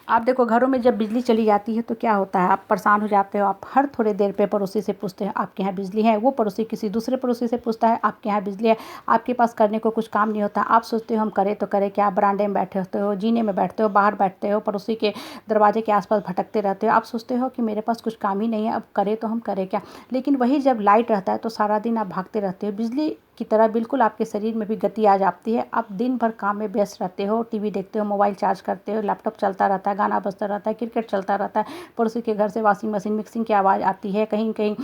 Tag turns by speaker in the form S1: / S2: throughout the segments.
S1: आप देखो घरों में जब बिजली चली जाती है तो क्या होता है, आप परेशान हो जाते हो। आप हर थोड़ी देर पे पड़ोसी से पूछते हैं आपके यहाँ बिजली है, वो पड़ोसी किसी दूसरे पड़ोसी से पूछता है आपके यहाँ बिजली है। आपके पास करने को कुछ काम नहीं होता, आप सोचते हो हम करें तो करें क्या। बरामदे में बैठे होते हो, जीने में बैठते हो, बाहर बैठते हो, पड़ोसी के दरवाजे के आसपास भटकते रहते हो। आप सोचते हो कि मेरे पास कुछ काम ही नहीं है, अब करें तो हम करें क्या। लेकिन वही जब लाइट रहता है तो सारा दिन आप भागते रहते हो। बिजली की तरह बिल्कुल आपके शरीर में भी गति आ जाती है। आप दिन भर काम में व्यस्त रहते हो, टीवी देखते हो, मोबाइल चार्ज करते हो, लैपटॉप चलता रहता है, गाना बजता रहता है, क्रिकेट चलता रहता है, पड़ोसी के घर से वॉशिंग मशीन मिक्सिंग की आवाज़ आती है, कहीं कहीं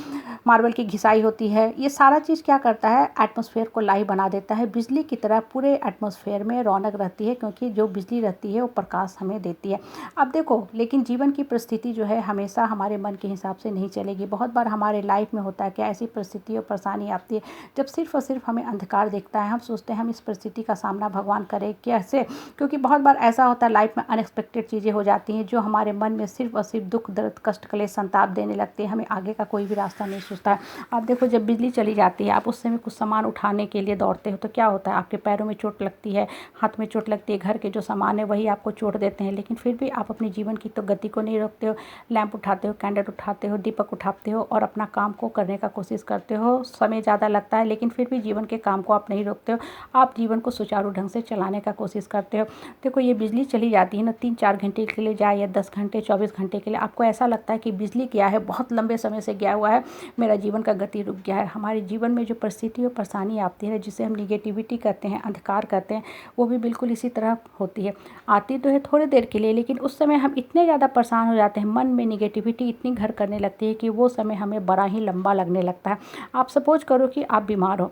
S1: मार्बल की घिसाई होती है। ये सारा चीज़ क्या करता है, एटमॉस्फेयर को लाइव बना देता है। बिजली की तरह पूरे एटमॉस्फेयर में रौनक रहती है, क्योंकि जो बिजली रहती है वो प्रकाश हमें देती है। अब देखो, लेकिन जीवन की परिस्थिति जो है हमेशा हमारे मन के हिसाब से नहीं चलेगी। बहुत बार हमारे लाइफ में होता है कि ऐसी परिस्थिति और परेशानी आती है जब सिर्फ और सिर्फ हमें अंधकार दिखता है। हम सोचते हैं हम इस परिस्थिति का सामना भगवान करें कैसे, क्योंकि बहुत बार ऐसा होता है लाइफ में अनएक्सपेक्टेड चीज़ें हो जाती हैं जो हमारे मन में सिर्फ और सिर्फ दुख दर्द कष्ट क्लेश संताप देने लगती है। हमें आगे का कोई भी रास्ता नहीं सोचता है। आप देखो, जब बिजली चली जाती है, आप उस समय कुछ सामान उठाने के लिए दौड़ते हो तो क्या होता है, आपके पैरों में चोट लगती है, हाथ में चोट लगती है, घर के जो सामान है वही आपको चोट देते हैं। लेकिन फिर भी आप अपने जीवन की तो गति को नहीं रोकते हो। लैंप उठाते हो, कैंडल उठाते हो, दीपक उठाते हो और अपना काम को करने का कोशिश करते हो। समय ज़्यादा लगता है लेकिन फिर भी जीवन के काम को आप नहीं रोकते हो। आप जीवन को सुचारू ढंग से चलाने का कोशिश करते हो। देखो, ये बिजली चली जाती है ना, 3-4 घंटे के लिए जाए या 10 घंटे 24 घंटे के लिए, आपको ऐसा लगता है कि बिजली क्या है, बहुत लंबे समय से गया हुआ है, मेरा जीवन का गति रुक गया है। हमारे जीवन में जो परिस्थिति और परेशानी आती है, जिसे हम निगेटिविटी कहते हैं, अंधकार कहते हैं, वो भी बिल्कुल इसी तरह होती है। आती तो है थोड़ी देर के लिए, लेकिन उस समय हम इतने ज़्यादा परेशान हो जाते हैं, मन में निगेटिविटी इतनी घर करने लगती है कि वो समय हमें बड़ा ही लंबा लगने लगता है। आप सपोज करो कि आप बीमार हो,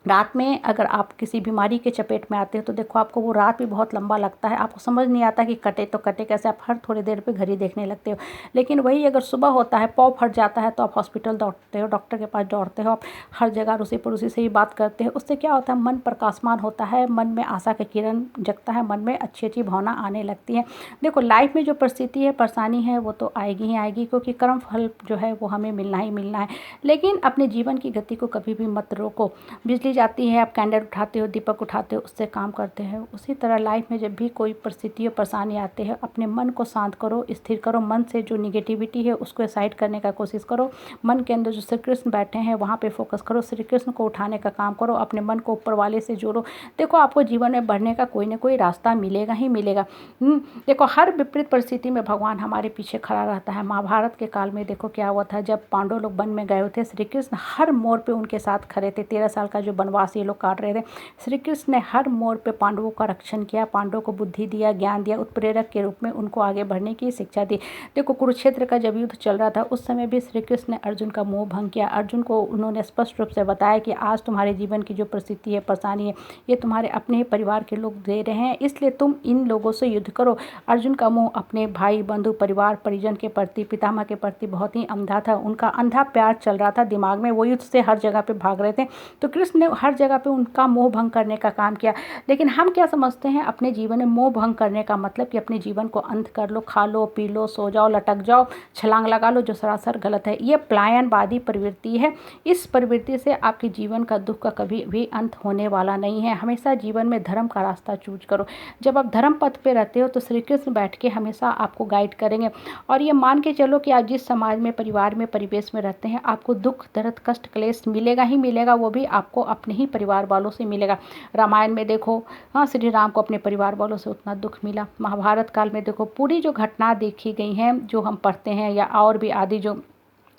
S1: रात में अगर आप किसी बीमारी के चपेट में आते हो तो देखो आपको वो रात भी बहुत लंबा लगता है। आपको समझ नहीं आता कि कटे तो कटे कैसे, आप हर थोड़ी देर पे घड़ी देखने लगते हो। लेकिन वही अगर सुबह होता है, पाँव फट जाता है, तो आप हॉस्पिटल दौड़ते हो, डॉक्टर के पास दौड़ते हो, आप हर जगह अड़ोसी पड़ोसी से ही बात करते हो। उससे क्या होता है, मन प्रकाशमान होता है, मन में आशा का किरण जगता है, मन में अच्छी अच्छी भावना आने लगती है। देखो, लाइफ में जो परिस्थिति है, परेशानी है, वो तो आएगी ही आएगी, क्योंकि कर्म फल जो है वो हमें मिलना ही मिलना है। लेकिन अपने जीवन की गति को कभी भी मत रोको। बिजली जाती है, आप कैंडल उठाते हो, दीपक उठाते हो, उससे काम करते हो। उसी तरह लाइफ में जब भी कोई परिस्थिति और परेशानी आते हैं, अपने मन को शांत करो, स्थिर करो। मन से जो निगेटिविटी है उसको साइड करने का कोशिश करो। मन के अंदर जो श्री कृष्ण बैठे हैं वहाँ पे फोकस करो, श्री कृष्ण को उठाने का काम करो, अपने मन को ऊपर वाले से जोड़ो। देखो, आपको जीवन में बढ़ने का कोई ना कोई रास्ता मिलेगा ही मिलेगा। देखो, हर विपरीत परिस्थिति में भगवान हमारे पीछे खड़ा रहता है। महाभारत के काल में देखो क्या हुआ था, जब पांडव लोग वन में गए हुए थे, श्री कृष्ण हर मोड़ पे उनके साथ खड़े थे। 13 साल का जो वनवास ये लोग काट रहे थे, श्री कृष्ण ने हर मोड़ पे पांडवों का रक्षण किया, पांडवों को बुद्धि दिया, ज्ञान दिया, उत्प्रेरक के रूप में उनको आगे बढ़ने की शिक्षा दी। देखो, कुरुक्षेत्र का जब युद्ध चल रहा था उस समय भी श्री कृष्ण ने अर्जुन का मोह भंग किया। अर्जुन को उन्होंने स्पष्ट रूप से बताया कि आज तुम्हारे जीवन की जो परिस्थिति है, परेशानी है, ये तुम्हारे अपने ही परिवार के लोग दे रहे हैं, इसलिए तुम इन लोगों से युद्ध करो। अर्जुन का मोह अपने भाई बंधु परिवार परिजन के प्रति, पितामह के प्रति बहुत ही अंधा था। उनका अंधा प्यार चल रहा था दिमाग में, वो युद्ध से हर जगह पे भाग रहे थे। तो कृष्ण ने हर जगह पे उनका मोह भंग करने का काम किया। लेकिन हम क्या समझते हैं, अपने जीवन में मोह भंग करने का मतलब कि अपने जीवन को अंत कर लो, खा लो, पी लो, सो जाओ, लटक जाओ, छलांग लगा लो, जो सरासर गलत है। ये पलायनवादी प्रवृत्ति है। इस प्रवृत्ति से आपके जीवन का दुख का कभी भी अंत होने वाला नहीं है। हमेशा जीवन में धर्म का रास्ता चूज करो। जब आप धर्म पथ पे रहते हो तो श्री कृष्ण बैठ के हमेशा आपको गाइड करेंगे। और ये मान के चलो कि आप जिस समाज में, परिवार में, परिवेश में रहते हैं, आपको दुख दर्द कष्ट क्लेश मिलेगा ही मिलेगा। वो भी आपको अपने ही परिवार वालों से मिलेगा। रामायण में देखो, हाँ, श्री राम को अपने परिवार वालों से उतना दुख मिला। महाभारत काल में देखो, पूरी जो घटना देखी गई हैं, जो हम पढ़ते हैं या और भी आदि जो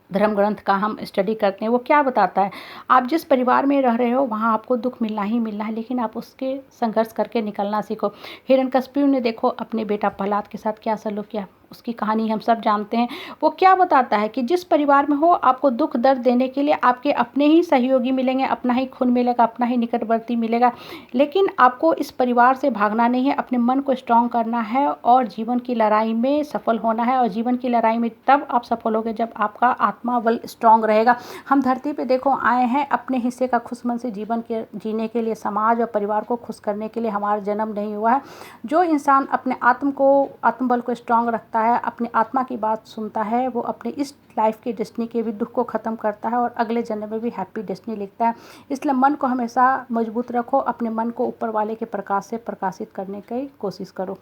S1: धर्म ग्रंथ का हम स्टडी करते हैं, वो क्या बताता है, आप जिस परिवार में रह रहे हो वहाँ आपको दुख मिलना ही मिलना है, लेकिन आप उसके संघर्ष करके निकलना सीखो। हिरण्यकशिपु ने देखो अपने बेटा प्रहलाद के साथ क्या सलूक किया, उसकी कहानी हम सब जानते हैं। वो क्या बताता है कि जिस परिवार में हो, आपको दुख दर्द देने के लिए आपके अपने ही सहयोगी मिलेंगे, अपना ही खून मिलेगा, अपना ही निकटवर्ती मिलेगा। लेकिन आपको इस परिवार से भागना नहीं है, अपने मन को स्ट्रांग करना है और जीवन की लड़ाई में सफल होना है। और जीवन की लड़ाई में तब आप सफल होगे जब आपका आत्मा बल स्ट्रांग रहेगा। हम धरती पे देखो आए हैं अपने हिस्से का खुश मन से जीवन के जीने के लिए, समाज और परिवार को खुश करने के लिए हमारा जन्म नहीं हुआ है। जो इंसान अपने आत्मबल को स्ट्रांग रखता है, अपनी आत्मा की बात सुनता है, वो अपने इस लाइफ के डेस्टिनी के भी दुख को ख़त्म करता है और अगले जन्म में भी हैप्पी डेस्टिनी लिखता है। इसलिए मन को हमेशा मजबूत रखो, अपने मन को ऊपर वाले के प्रकाश से प्रकाशित करने की कोशिश करो।